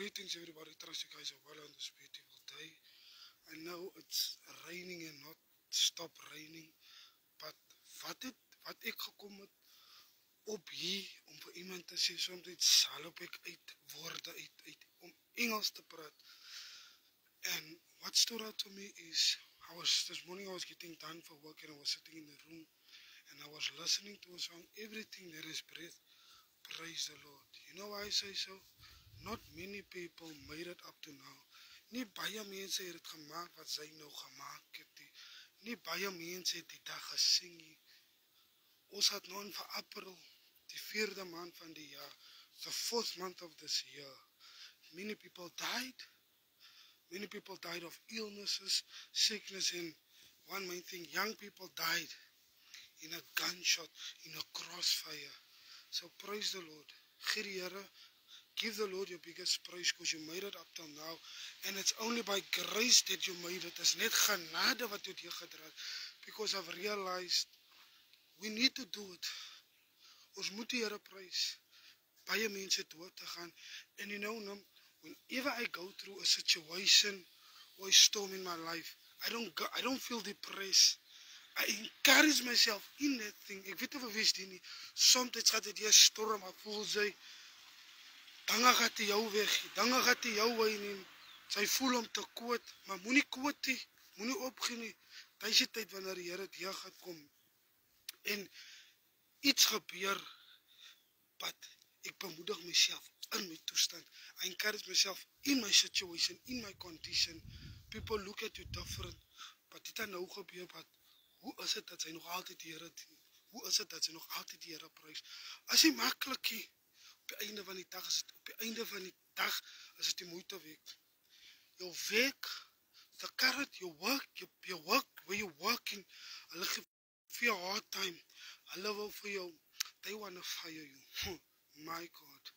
Greetings everybody, trust you guys are well on this beautiful day. I know it's raining and not stop raining, but wat ek gekom het op hier om vir iemand te sê, soms salop ek uit woorde uit om Engels te praat. And what stood out to me is, this morning I was getting done for work and I was sitting in the room and I was listening to a song, Everything That Is Breath, Praise the Lord. You know why I say so? Not many people made it up to now. Nie baie mense het dit gemaak wat sy nou gemaak het nie. Nie baie mense het die dag gesing nie. Ons het nou in vir April, die 4de maand van die jaar, the 4th month of this year. Many people died. Many people died of illnesses, sickness, and one main thing, young people died in a gunshot, in a crossfire. So praise the Lord. Gee die Here, give the Lord your biggest praise because you made it up till now. And it's only by grace that you made it. It's net genade wat jy hier gedra het. Because I've realized we need to do it. Ons moet die Here prys. Baie mense dood te gaan. And you know, whenever I go through a situation or a storm in my life, I don't feel depressed. I encourage myself in that thing. Ek weet of wees die nie. Soms gaat dit hier storm, maar voel sy, dan gaat hy jou weg, dan gaat hy jou wyn neem. Sy voel om te koot, maar moenie koot nie, moenie opgee nie. Dit is die tyd wanneer die Here hier gaat kom. En iets gebeur, but ek bemoedig myself in my toestand. I encourage myself in my situation, in my condition. People look at you different, but dit het nou gebeur, but hoe is dit dat sy nog altyd die Here dien? Hoe is dit dat sy nog altyd die Here prys? As jy maklik nie, op die einde van die dag is dit die moeite weg. Jou werk, the carrot, your work where you're working, hulle give vir jou hard time, hulle wil vir jou, they want to fire you. My God,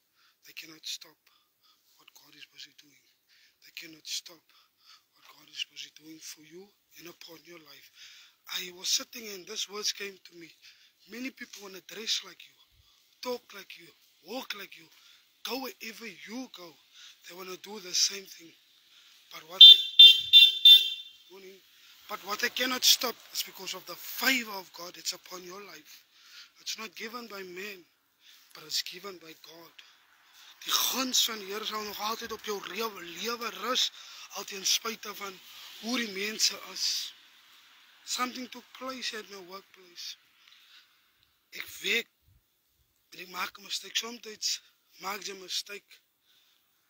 they cannot stop what God is busy doing. They cannot stop what God is busy doing for you and upon your life. I was sitting and this words came to me. Many people want to dress like you, talk like you, walk like you, go wherever you go. They want to do the same thing. But what they cannot stop is because of the favor of God that's upon your life. It's not given by man, but it's given by God. Die guns van die Here sal nog altyd op jou lewe rus, altyd in spite van hoe die mense is. Something took place at my workplace. Ek werk, en ek maak 'n mistake. Soms maak jy 'n mistake,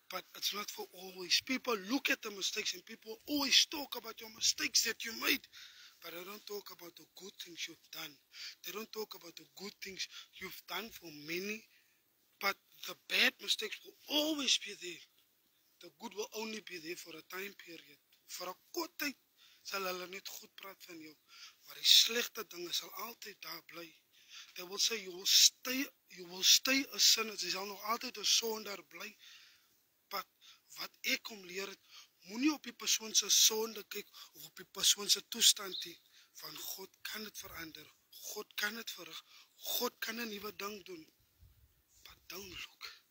but it's not for always. People look at the mistakes and people always talk about your mistakes that you made, but they don't talk about the good things you've done. They don't talk about the good things you've done for many, but the bad mistakes will always be there. The good will only be there for a time period. For 'n kort tyd sal hulle net goed praat van jou, maar die slegte dinge sal altyd daar bly. They will say you will stay a sinner. Jy sal nog altyd 'n sondaar bly. But wat ek kom leer het, moenie op die persoon se sonde kyk of op die persoon se toestand nie. Van God kan dit verander. God kan dit verrig. God kan 'n nuwe ding doen. But don't look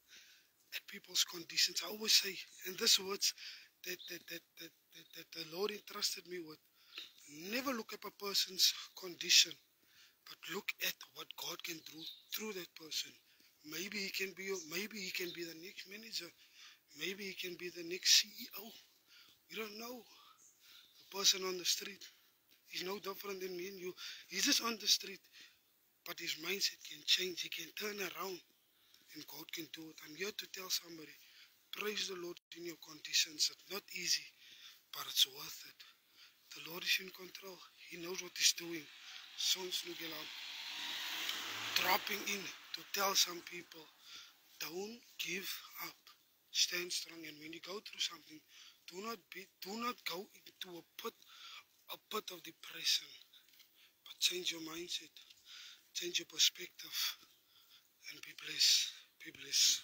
at people's conditions. I always say, and these words that the Lord entrusted me with, never look at a person's condition, but look at what God can do through that person. Maybe he can be the next manager. Maybe he can be the next CEO. We don't know. The person on the street is no different than me and you. He's just on the street, but his mindset can change. He can turn around, and God can do it. I'm here to tell somebody, praise the Lord in your conditions. It's not easy, but it's worth it. The Lord is in control. He knows what he's doing. Soms moet jy dropping in to tell some people, don't give up. Stand strong, and when you go through something, do not go into a pit of depression, but change your mindset, change your perspective, and be blessed. Be blessed.